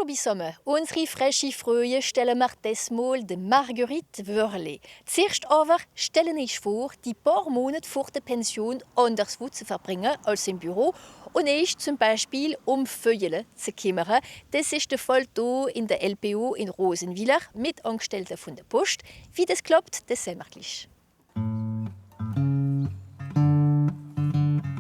beisammen. Unsere frische Frühe stellen wir diesmal de Marguerite Wörle. Zuerst aber stellen ich vor, die paar Monate vor der Pension anderswo zu verbringen als im Büro und ich zum Beispiel Feuille zu kümmern. Das ist der Fall hier in der LPO in Rosenwiller mit Angestellten von der Post. Wie das klappt, das sehen wir gleich.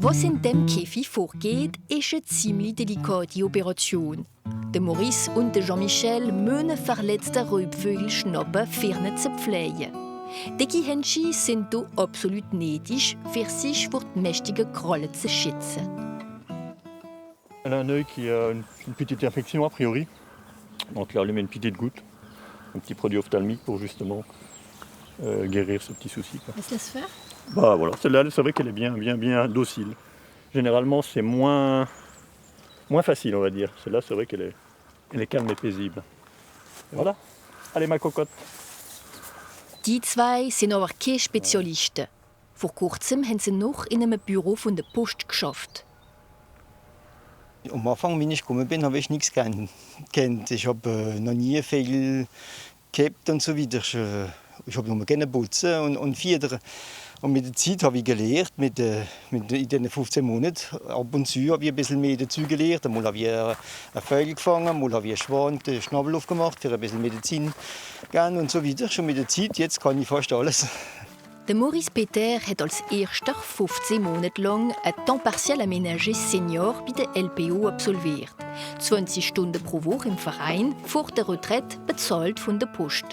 Was in dem Käfig vorgeht, ist eine ziemlich delikate Operation. Der Maurice und der Jean-Michel müssen verletzte Räubvögel schnappen, um zu pflegen. Die Händchen sind hier absolut nötig, für sich vor die mächtigen Krallen zu schützen. Elle a un œil qui a une petite infection a priori. Donc là, on lui met une petite goutte, un petit produit ophtalmique pour justement guérir ce petit souci. Was laisse faire? Bah voilà, celle-là, c'est vrai qu'elle est bien docile. Généralement, c'est moins facile, on va dire. Celle-là, c'est vrai qu'elle est calme et paisible. Voilà. Allez, ma cocotte. Die zwei sind aber keine Spezialisten. Vor kurzem haben sie noch in einem Büro von der Post geschafft. Am Anfang, als ich gekommen bin, habe ich nichts gekannt. Ich habe noch nie viel gehabt und so weiter. Ich habe nur gerne putzen und fiedern. Und mit der Zeit habe ich gelernt, in diesen 15 Monaten. Ab und zu habe ich ein bisschen mehr dazu gelernt. Einmal habe ich einen Vogel gefangen, einmal habe ich einen Schwan den Schnabel aufgemacht, für ein bisschen Medizin gegeben und so weiter. Schon mit der Zeit, jetzt kann ich fast alles. Der Maurice Peter hat als erster 15 Monate lang ein Temps partiel aménagé Senior bei der LPO absolviert. 20 Stunden pro Woche im Verein, vor der Retraite bezahlt von der Post.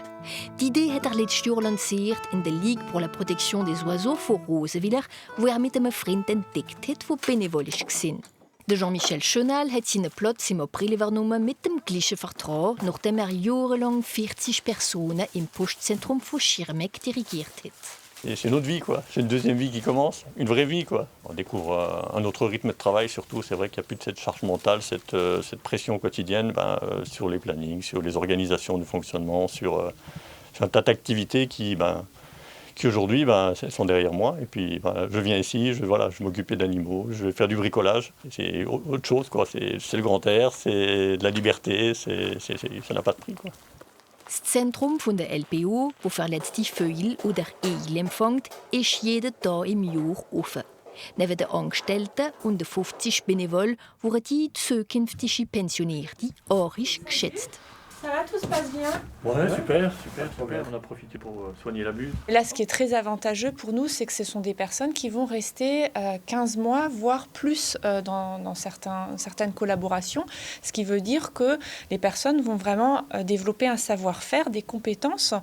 Die Idee hat er letztes Jahr lanciert in der Ligue pour la protection des oiseaux von Rosenwiller, wo er mit einem Freund entdeckt hat, der benevolisch war. Der Jean-Michel Chenal hat seinen Platz im April übernommen mit dem gleichen Vertrag, nachdem er jahrelang 40 Personen im Postzentrum von Schirmeck dirigiert hat. C'est une autre vie, quoi. C'est une deuxième vie qui commence, une vraie vie, quoi. On découvre un autre rythme de travail, surtout. C'est vrai qu'il n'y a plus de cette charge mentale, cette pression quotidienne sur les plannings, sur les organisations du fonctionnement, sur un tas d'activités qui aujourd'hui sont derrière moi. Et puis je viens ici, je m'occuper d'animaux, je vais faire du bricolage. C'est autre chose, quoi. C'est le grand air, c'est de la liberté, ça n'a pas de prix, quoi. Das Zentrum von der LPO, wo verletzte Vögel oder Eile empfängt, ist jeden Tag im Jahr offen. Neben den Angestellten und den 50 Benevolen wurden die zukünftigen Pensionierte arisch geschätzt. Ça va, tout se passe bien? Ouais, super. On a profité pour soigner la buse. Là, ce qui est très avantageux pour nous, c'est que ce sont des personnes qui vont rester 15 mois, voire plus dans certaines collaborations. Ce qui veut dire que les personnes vont vraiment développer un savoir-faire, des compétences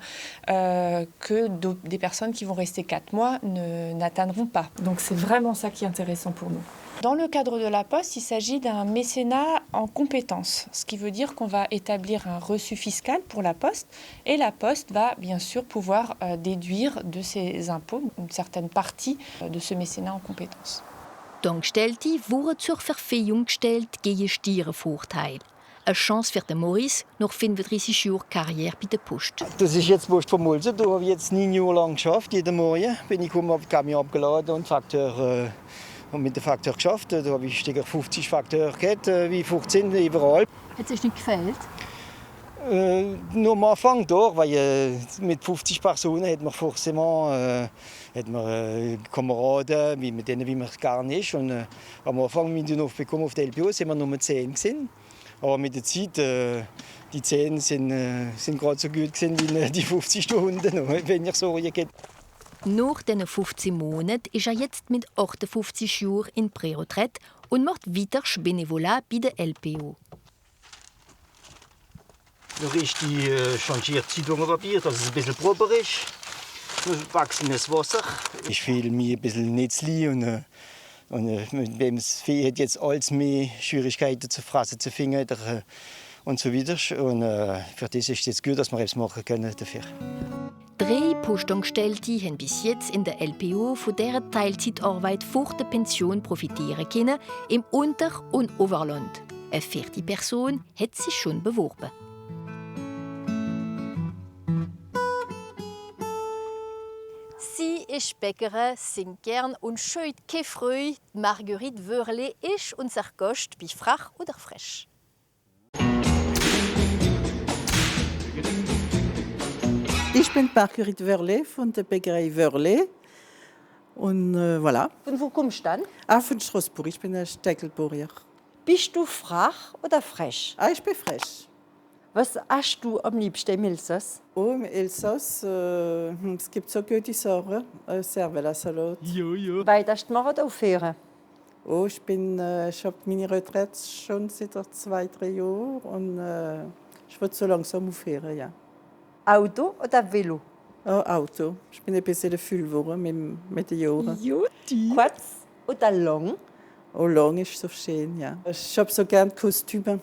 que des personnes qui vont rester 4 mois n'atteindront pas. Donc c'est vraiment ça qui est intéressant pour nous. Dans le cadre de la Poste, il s'agit d'un mécénat en compétences, ce qui veut dire qu'on va établir un reçu fiscal pour la Poste et la Poste va bien sûr pouvoir déduire de ses impôts une certaine partie de ce mécénat en compétences. Die Angestellten wurden zur Verfügung gestellt gegen Steuervorteile. Eine Chance für den Maurice, nach 35 Jahren Karriere bei der Post. Das ist jetzt Post von Mulsen. Da habe ich jetzt 9 Jahre lang geschafft. Jeden Morgen bin ich gekommen, habe Camion abgeladen und Faktor. Und mit dem Faktor geschafft. Da habe ich 50 Faktoren gehabt, wie 15 überall. Hat es nicht gefällt? Nur am Anfang doch, weil mit 50 Personen hat man forcément Kameraden, mit denen wie man gar nicht. Und am Anfang, wenn du aufbekommen auf der LPO, sind wir nur 10 gewesen. Aber mit der Zeit, die 10 sind gerade so gut gewesen wie die 50 Stunden, wenn ich so geht. Nach diesen 15 Monaten ist er jetzt mit 58 Jahren in Prä-Retraite und macht weiter Benevolat bei der LPO. Noch ist die changiert Zeitungspapier, dass es ein bisschen proper ist. Wachsendes Wasser. Ich fühle mich ein bisschen Netzli und beim Vieh hat jetzt alles mehr Schwierigkeiten zu fressen, zu finden und so weiter. Und für das ist es jetzt gut, dass wir etwas machen können dafür. 3 Postangestellte haben bis jetzt in der LPO von dieser Teilzeitarbeit vor der Pension profitieren können, im Unter- und Oberland. Eine 4. Person hat sich schon beworben. Sie ist Bäckerin, singt gern und scheut keine Freude. Marguerite Wörle ist unser Gast bei Frach oder Fresh. Ich bin Marguerite Wörle von der Bäckerei Wörle. Und voilà. Und wo kommst du dann? Von Straßburg, ich bin ein Steckelburger. Bist du frech oder frech? Ich bin frech. Was hast du am liebsten im Elsass? Im Elsass es gibt so gute Sachen. Cervella-Salat. Weil das machen oder aufhören? Ich habe meine Retraite schon seit 2-3 Jahren und ich will so langsam aufhören, ja. Auto oder Velo? Auto. Ich bin ein bisschen viel geworden mit den Jahren. Kurz oder lang? Lang ist so schön, ja. Ich habe so gerne Kostüme.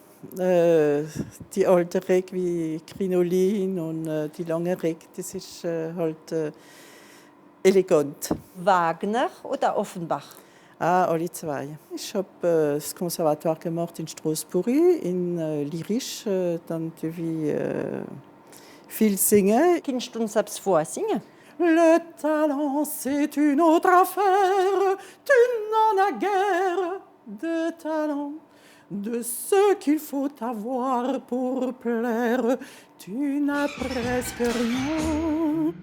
Die alten Reg wie Krinolin und die langen Reg, das ist halt elegant. Wagner oder Offenbach? Alle zwei. Ich habe das Konservatoire gemacht in Straßburg, in Lyrisch, dann wie viel singen. Kannst du uns etwas vorsingen? Le talent, c'est une autre affaire. Tu n'en as guère de talent. De ce qu'il faut avoir pour plaire, tu n'as presque rien.